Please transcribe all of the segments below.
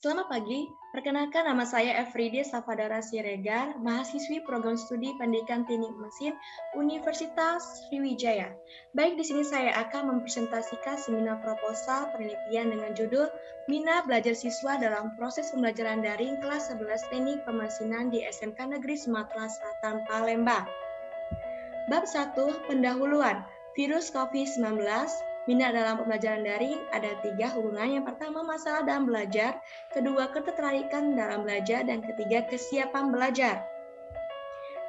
Selamat pagi, perkenalkan nama saya Efridia Safadara Siregar, mahasiswi program studi Pendidikan Teknik Mesin Universitas Sriwijaya. Baik, di sini saya akan mempresentasikan seminar proposal penelitian dengan judul Minat Belajar Siswa dalam Proses Pembelajaran Daring kelas 11 Teknik Pemesinan di SMK Negeri Sumatera Selatan Palembang. Bab 1. Pendahuluan Virus COVID-19. Minat dalam pembelajaran daring ada 3 hubungan. Yang pertama, masalah dalam belajar. Kedua, ketertarikan dalam belajar. Dan ketiga, kesiapan belajar.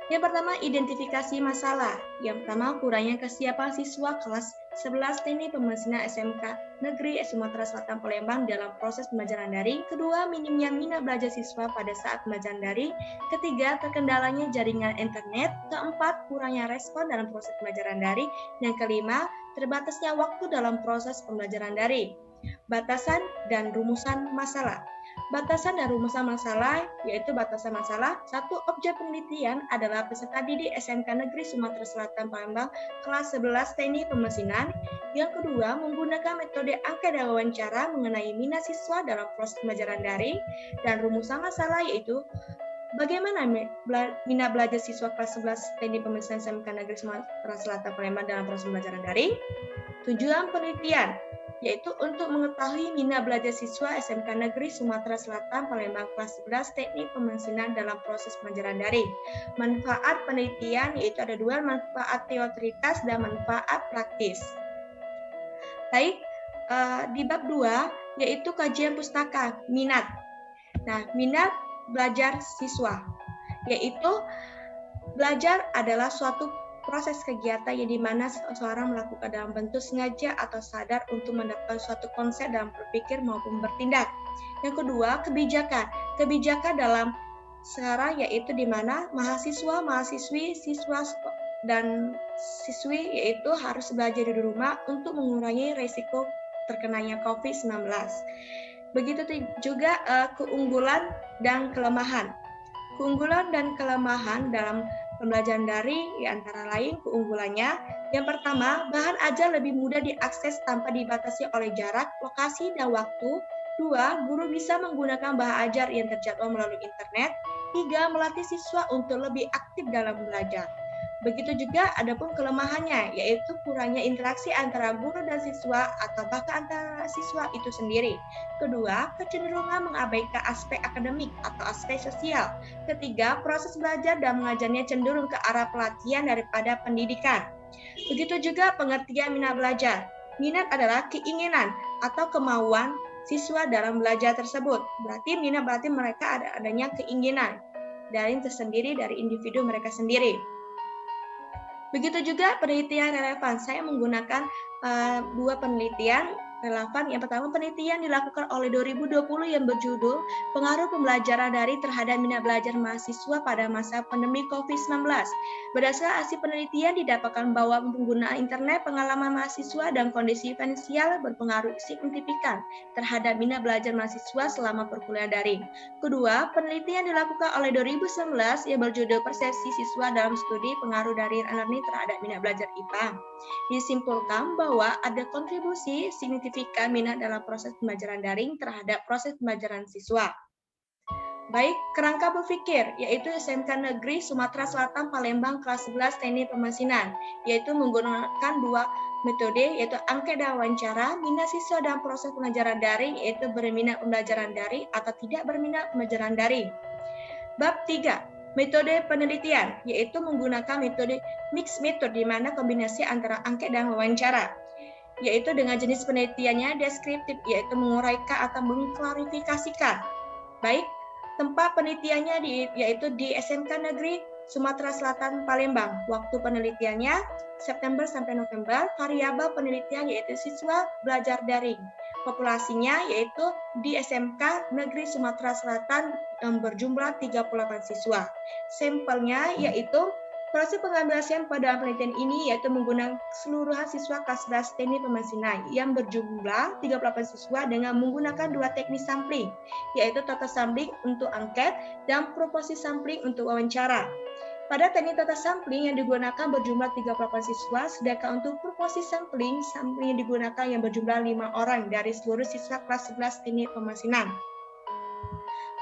Yang pertama, identifikasi masalah. Yang pertama, kurangnya kesiapan siswa kelas 11 Teknik Pemesinan SMK Negeri Sumatera Selatan Palembang dalam proses pembelajaran daring. Kedua, minimnya minat belajar siswa pada saat pembelajaran daring. Ketiga, terkendalanya jaringan internet. Keempat, kurangnya respon dalam proses pembelajaran daring. Yang kelima, terbatasnya waktu dalam proses pembelajaran daring. Batasan dan rumusan masalah. Batasan dan rumusan masalah, yaitu batasan masalah. 1. Objek penelitian adalah peserta didik SMK Negeri Sumatera Selatan Palembang kelas 11 Teknik Pemesinan. Yang kedua, menggunakan metode angket dan wawancara mengenai minat siswa dalam proses pembelajaran daring. Dan rumusan masalah yaitu bagaimana minat belajar siswa kelas 11 Teknik Pemesinan SMK Negeri Sumatera Selatan Palembang dalam proses pembelajaran daring. Tujuan penelitian yaitu untuk mengetahui minat belajar siswa SMK Negeri Sumatera Selatan Palembang kelas 11 Teknik Pemesinan dalam proses pembelajaran daring. Manfaat penelitian yaitu ada 2, manfaat teoritis dan manfaat praktis. Baik, di bab 2 yaitu kajian pustaka minat. Nah, minat belajar siswa yaitu belajar adalah suatu proses kegiatan yang dimana seseorang melakukan dalam bentuk sengaja atau sadar untuk mendapatkan suatu konsep dalam berpikir maupun bertindak. Yang kedua, kebijakan. Kebijakan dalam sekarang yaitu dimana mahasiswa, mahasiswi, siswa dan siswi yaitu harus belajar di rumah untuk mengurangi risiko terkenanya COVID-19. Begitu juga keunggulan dan kelemahan. Keunggulan dan kelemahan dalam pembelajaran daring antara lain keunggulannya. Yang pertama, bahan ajar lebih mudah diakses tanpa dibatasi oleh jarak, lokasi, dan waktu. 2. Guru bisa menggunakan bahan ajar yang terjadwal melalui internet. 3. Melatih siswa untuk lebih aktif dalam belajar. Begitu juga adapun kelemahannya, yaitu kurangnya interaksi antara guru dan siswa atau bahkan antara siswa itu sendiri. Kedua, kecenderungan mengabaikan aspek akademik atau aspek sosial. Ketiga, proses belajar dan mengajarnya cenderung ke arah pelatihan daripada pendidikan. Begitu juga pengertian minat belajar. Minat adalah keinginan atau kemauan siswa dalam belajar tersebut. Berarti minat berarti mereka adanya keinginan dari tersendiri dari individu mereka sendiri. Begitu juga penelitian relevan. Saya menggunakan 2 penelitian relevan. Yang pertama, penelitian dilakukan oleh 2020 yang berjudul Pengaruh Pembelajaran Daring Terhadap Minat Belajar Mahasiswa pada Masa Pandemi COVID-19. Berdasarkan hasil penelitian didapatkan bahwa penggunaan internet, pengalaman mahasiswa, dan kondisi finansial berpengaruh signifikan terhadap minat belajar mahasiswa selama perkuliahan daring. Kedua, penelitian dilakukan oleh 2019 yang berjudul Persepsi Siswa dalam Studi Pengaruh dari Learning terhadap minat belajar IPA. Disimpulkan bahwa ada kontribusi signifikan minat dalam proses pembelajaran daring terhadap proses pembelajaran siswa. Baik, kerangka berpikir, yaitu SMK Negeri Sumatera Selatan Palembang kelas 11 Teknik Pemesinan, yaitu menggunakan 2 metode, yaitu angket dan wawancara. Minat siswa dalam proses pembelajaran daring, yaitu berminat pembelajaran daring atau tidak berminat pembelajaran daring. Bab 3. Metode penelitian, yaitu menggunakan metode mixed method, di mana kombinasi antara angket dan wawancara, yaitu dengan jenis penelitiannya deskriptif, yaitu menguraikan atau mengklarifikasikan. Baik, tempat penelitiannya yaitu di SMK Negeri Sumatera Selatan Palembang. Waktu penelitiannya September sampai November. Variabel penelitian yaitu siswa belajar daring. Populasinya yaitu di SMK Negeri Sumatera Selatan yang berjumlah 38 siswa. Sampelnya yaitu proses pengambilan pada penelitian ini yaitu menggunakan keseluruhan siswa kelas 11 Teknik Pemesinan yang berjumlah 38 siswa dengan menggunakan 2 teknik sampling, yaitu total sampling untuk angket dan proporsi sampling untuk wawancara. Pada teknik total sampling yang digunakan berjumlah 38 siswa, sedangkan untuk proporsi sampling yang digunakan yang berjumlah 5 orang dari seluruh siswa kelas 11 Teknik Pemesinan.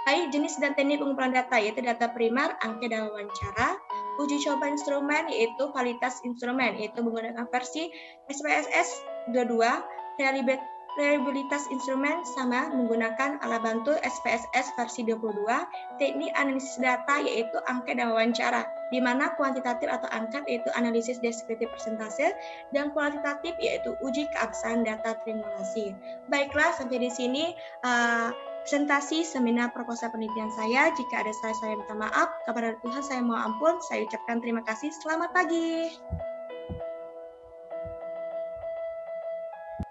Baik, jenis dan teknik pengumpulan data yaitu data primer, angka dan wawancara, uji coba instrumen yaitu kualitas instrumen yaitu menggunakan versi SPSS 22, reliabilitas instrumen sama menggunakan alat bantu SPSS versi 22, teknik analisis data yaitu angka dan wawancara, di mana kuantitatif atau angka yaitu analisis deskriptif persentase dan kualitatif yaitu uji keabsahan data trimulasi. Baiklah, sampai di sini presentasi seminar proposal penelitian saya. Jika ada salah, saya minta maaf. Kepada Tuhan saya mohon ampun. Saya ucapkan terima kasih. Selamat pagi.